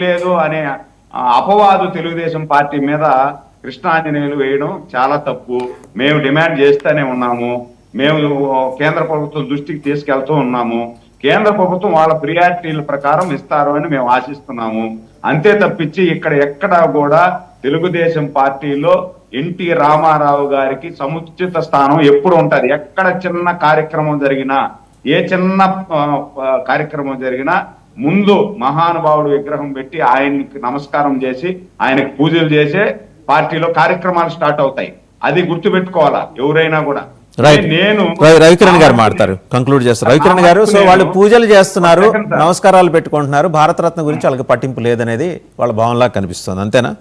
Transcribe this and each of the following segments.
లేదు అనే అపవాదు తెలుగుదేశం పార్టీ మీద కృష్ణాంజనేయులు వేయడం చాలా తప్పు. మేము డిమాండ్ చేస్తూనే ఉన్నాము. మేము కేంద్ర ప్రభుత్వం దృష్టికి తీసుకెళ్తూ ఉన్నాము. కేంద్ర ప్రభుత్వం వాళ్ళ ప్రియారిటీల ప్రకారం ఇస్తారు అని మేము ఆశిస్తున్నాము. అంతే తప్పించి ఇక్కడ ఎక్కడా కూడా తెలుగుదేశం పార్టీలో ఎన్టీ రామారావు గారికి సముచిత స్థానం ఎప్పుడు ఉంటది. ఎక్కడ చిన్న కార్యక్రమం జరిగినా, ఏ చిన్న కార్యక్రమం జరిగినా ముందు మహానుభావుడు విగ్రహం పెట్టి ఆయనకి నమస్కారం చేసి ఆయనకు పూజలు చేసే పార్టీలో కార్యక్రమాలు స్టార్ట్ అవుతాయి. అది గుర్తుపెట్టుకోవాలా ఎవరైనా కూడా. నేను రవికిరణ్ గారు మాట్లాడతారు, కంక్లూడ్ చేస్తారు. రవికిరణ్ గారు, సో వాళ్ళు పూజలు చేస్తున్నారు, నమస్కారాలు పెట్టుకుంటున్నారు, భారతరత్న గురించి వాళ్ళకి పట్టింపు లేదనేది వాళ్ళ భావనలా కనిపిస్తుంది, అంతేనా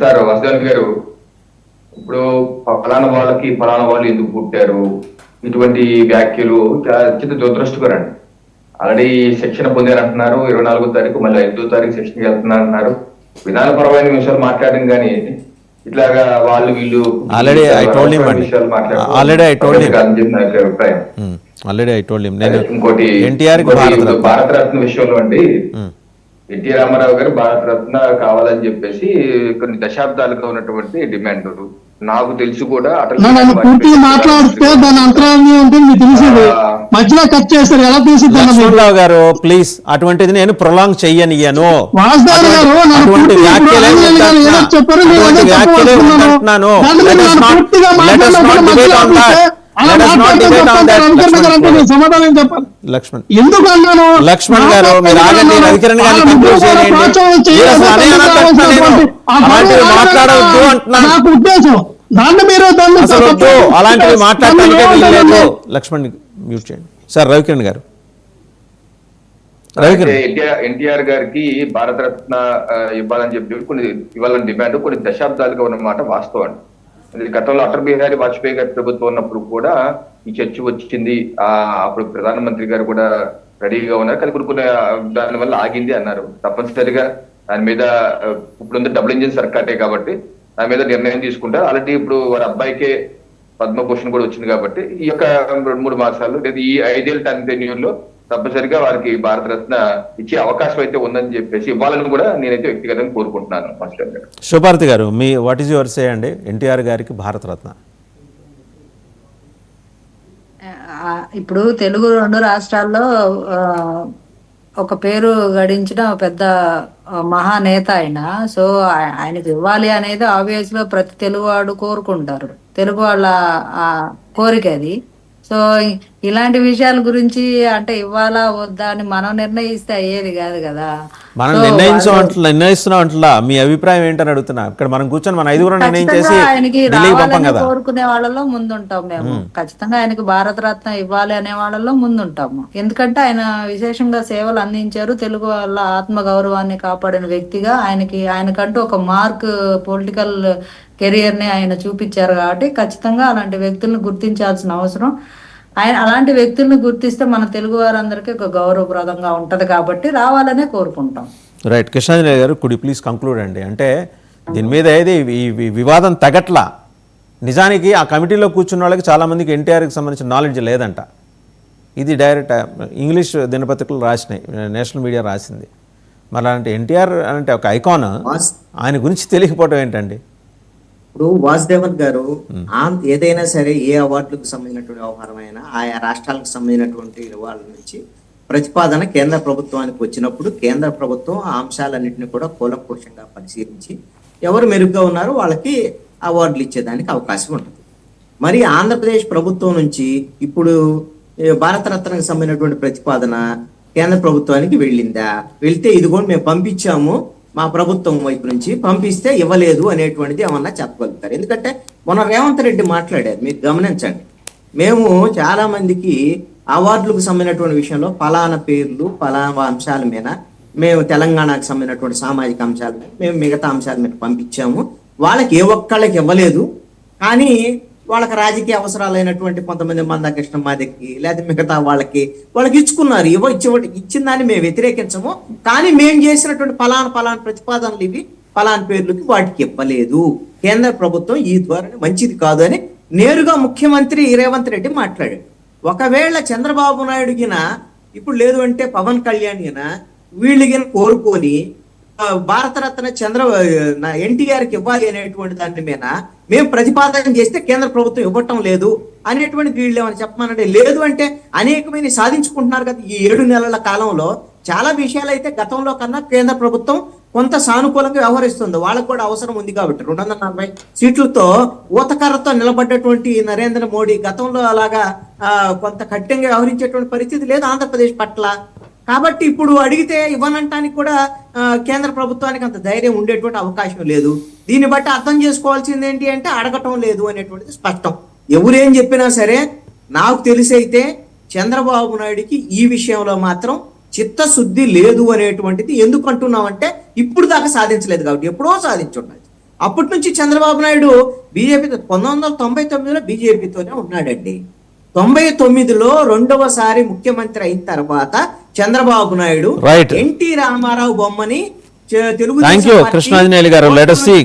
సార్? వసుదేవన్ గారు, ఇప్పుడు ఫలానా వాళ్ళకి ఫలానా వాళ్ళు ఎందుకు పుట్టారు, ఇటువంటి వ్యాఖ్యలు అత్యంత దురదృష్టకరండి. ఆల్రెడీ శిక్షణ పొందారంటున్నారు, 24వ తారీఖు మళ్ళీ 5వ తారీఖు శిక్షణకి వెళ్తున్నారంటున్నారు. విధానపరమైన విషయాలు మాట్లాడడం కానీ ఇట్లాగా వాళ్ళు వీళ్ళు విషయాలు మాట్లాడారు. ఇంకోటి భారతరత్న విషయంలో అండి, ఎన్టీ రామారావు గారు భారతరత్న కావాలని చెప్పేసి కొన్ని దశాబ్దాలుగా ఉన్నటువంటి డిమాండ్. నాకు తెలిసి కూడా పూర్తిగా మాట్లాడితే దాని అంతరాయం ఉంటుంది తెలిసింది, మధ్యలో కట్ చేస్తారు. ఎలా లక్ష్మణరావు గారు ప్లీజ్, అటువంటిది నేను ప్రొలాంగ్ చెయ్యనియను. సమాధానం చెప్పాలి. లక్ష్మణ్ గారు మీరు ఆగండి, రవికిరణ్ గారిని మాట్లాడవద్దు అంటున్నాను. నాకు ఉద్దేశం దాన్ని మీరు అలాంటివి మాట్లాడటానికే వీల్లేదు. లక్ష్మణ్ మ్యూట్ చేయండి సార్. రవికిరణ్ గారు, ఎన్టీఆర్ గారికి భారతరత్న ఇవ్వాలని చెప్పి కొన్ని ఇవ్వాలని డిమాండ్ కొన్ని దశాబ్దాలుగా ఉన్నమాట వాస్తవం. గతంలో అటల్ బిహారీ వాజ్పేయి గారి ప్రభుత్వం ఉన్నప్పుడు కూడా ఈ చర్చ వచ్చింది. అప్పుడు ప్రధానమంత్రి గారు కూడా రెడీగా ఉన్నారు, కానీ కొన్ని దాని వల్ల ఆగింది అన్నారు. తప్పనిసరిగా దాని మీద ఇప్పుడు డబుల్ ఇంజిన్ సర్కారే కాబట్టి దాని మీద నిర్ణయం తీసుకుంటారు. అలాంటి ఇప్పుడు వారి అబ్బాయికే పద్మభూషణ్ కూడా వచ్చింది కాబట్టి ఈ యొక్క 2-3 మాసాలు లేదా ఈ 5 ఏళ్ళ టెన్యూర్ లో తప్పనిసరిగా వారికి భారతరత్న ఇచ్చే అవకాశం అయితే ఉందని చెప్పేసి ఇవ్వాలని కూడా నేనైతే వ్యక్తిగతంగా కోరుకుంటున్నాను. మాస్టర్ గారు, శివపార్తి గారు, మీ వాట్ ఈస్ యువర్ సే అండి ఎన్టీఆర్ గారికి భారతరత్న? ఇప్పుడు తెలుగు 2 రాష్ట్రాల్లో ఒక పేరు గడించిన పెద్ద మహానేత ఆయన. సో ఆయనకు ఇవ్వాలి అనేది ఆబ్వియస్ గా ప్రతి తెలుగువాడు కోరుకుంటారు, తెలుగు వాళ్ళ కోరిక అది. సో ఇలాంటి విషయాల గురించి అంటే ఇవ్వాలా వద్దా అని మనం నిర్ణయిస్తే అయ్యేది కాదు కదా. మనం నిర్ణయిస్తున్నాం అంటలా, మీ అభిప్రాయం ఏంటని అడుగుతున్నా. ఇక్కడ మనం కూర్చొని మన 5 నిర్ణయించేసి కోరుకునే వాళ్ళలో ముందుంటాం మేము. ఖచ్చితంగా ఆయనకి భారతరత్న ఇవ్వాలి అనే వాళ్ళలో ముందుంటాము. ఎందుకంటే ఆయన విశేషంగా సేవలు అందించారు, తెలుగు వాళ్ళ ఆత్మ గౌరవాన్ని కాపాడిన వ్యక్తిగా ఆయనకంటూ ఒక మార్క్ పొలిటికల్ కెరియర్ ని ఆయన చూపించారు. కాబట్టి ఖచ్చితంగా అలాంటి వ్యక్తులను గుర్తించాల్సిన అవసరం. అలాంటి వ్యక్తులను గుర్తిస్తే మన తెలుగు వారందరికీ ఒక గౌరవప్రదంగా ఉంటది కాబట్టి రావాలనే కోరుకుంటాం. రైట్. కృష్ణాంజనేయ గారు, కుడ్ యు ప్లీజ్ కంక్లూడ్ అండి. అంటే దీని మీద ఏది ఈ వివాదం తగట్లా. నిజానికి ఆ కమిటీలో కూర్చున్న వాళ్ళకి చాలామందికి ఎన్టీఆర్కి సంబంధించిన నాలెడ్జ్ లేదంట. ఇది డైరెక్ట్ ఇంగ్లీష్ దినపత్రికలు రాసినాయి, నేషనల్ మీడియా రాసింది. మరి అలాంటి ఎన్టీఆర్ అంటే ఒక ఐకాన్, ఆయన గురించి తెలియకపోవడం ఏంటండి? ఇప్పుడు వాసుదేవన్ గారు ఏదైనా సరే ఏ అవార్డులకు సంబంధించినటువంటి వ్యవహారం అయినా ఆయా రాష్ట్రాలకు సంబంధించినటువంటి వాళ్ళ నుంచి ప్రతిపాదన కేంద్ర ప్రభుత్వానికి వచ్చినప్పుడు కేంద్ర ప్రభుత్వం ఆ అంశాలన్నింటినీ కూడా కూలంకషంగా పరిశీలించి ఎవరు మెరుగ్గా ఉన్నారో వాళ్ళకి అవార్డులు ఇచ్చేదానికి అవకాశం ఉంటుంది. మరి ఆంధ్రప్రదేశ్ ప్రభుత్వం నుంచి ఇప్పుడు భారతరత్నకు సంబంధించినటువంటి ప్రతిపాదన కేంద్ర ప్రభుత్వానికి వెళ్ళిందా? వెళ్తే ఇదిగో మేము పంపించాము, మా ప్రభుత్వం వైపు నుంచి పంపిస్తే ఇవ్వలేదు అనేటువంటిది ఏమన్నా చెప్పగలుగుతారు? ఎందుకంటే మొన్న రేవంత్ రెడ్డి మాట్లాడారు, మీరు గమనించండి. మేము చాలా మందికి అవార్డులకు సంబంధించినటువంటి విషయంలో ఫలానా పేర్లు ఫలానా అంశాల మీద మేము తెలంగాణకు సంబంధించినటువంటి సామాజిక అంశాల మీద మేము మిగతా అంశాల మీద పంపించాము, వాళ్ళకి ఏ ఒక్కళ్ళకి ఇవ్వలేదు, కానీ వాళ్ళకి రాజకీయ అవసరాలైనటువంటి కొంతమంది మందాకృష్ణ మాదికి లేదా మిగతా వాళ్ళకి ఇచ్చుకున్నారు. ఇచ్చిన దాన్ని మేము వ్యతిరేకించము, కానీ మేము చేసినటువంటి ఫలానా ప్రతిపాదనలు ఇవి ఫలానా పేర్లకి వాటికి ఇవ్వలేదు, కేంద్ర ప్రభుత్వం ఈ ద్వారా మంచిది కాదు అని నేరుగా ముఖ్యమంత్రి రేవంత్ రెడ్డి మాట్లాడాడు. ఒకవేళ చంద్రబాబు నాయుడుగిన ఇప్పుడు లేదు అంటే పవన్ కళ్యాణ్ వీళ్ళకి కోరుకొని భారతరత్న ఎన్టీఆర్కి ఇవ్వాలి అనేటువంటి దాని మీద మేము ప్రతిపాదన చేస్తే కేంద్ర ప్రభుత్వం ఇవ్వటం లేదు అనేటువంటి వీళ్ళు ఏమైనా చెప్పమనంటే, లేదు అంటే అనేకమైన సాధించుకుంటున్నారు కదా ఈ 7 నెలల కాలంలో. చాలా విషయాలు అయితే గతంలో కన్నా కేంద్ర ప్రభుత్వం కొంత సానుకూలంగా వ్యవహరిస్తుంది. వాళ్ళకు కూడా అవసరం ఉంది కాబట్టి 240 సీట్లతో ఊతకర్రతో నిలబడ్డటువంటి నరేంద్ర మోడీ గతంలో అలాగా కొంత కఠినంగా వ్యవహరించేటువంటి పరిస్థితి లేదు ఆంధ్రప్రదేశ్ పట్ల. కాబట్టి ఇప్పుడు అడిగితే ఇవ్వనంటానికి కూడా కేంద్ర ప్రభుత్వానికి అంత ధైర్యం ఉండేటువంటి అవకాశం లేదు. దీన్ని బట్టి అర్థం చేసుకోవాల్సింది ఏంటి అంటే అడగటం లేదు అనేటువంటిది స్పష్టం. ఎవరేం చెప్పినా సరే నాకు తెలిసి అయితే చంద్రబాబు నాయుడికి ఈ విషయంలో మాత్రం చిత్తశుద్ధి లేదు అనేటువంటిది. ఎందుకు అంటున్నామంటే ఇప్పుడు దాకా సాధించలేదు కాబట్టి, ఎప్పుడో సాధించుండదు. అప్పటి నుంచి చంద్రబాబు నాయుడు బీజేపీతో 1999లో బీజేపీతోనే ఉన్నాడండి. 99లో రెండవసారి ముఖ్యమంత్రి అయిన తర్వాత చంద్రబాబు నాయుడు రైట్. ఎన్టీ రామారావు బొమ్మని తెలుగు థ్యాంక్ యూ కృష్ణాంజనేయులు గారు. Let us see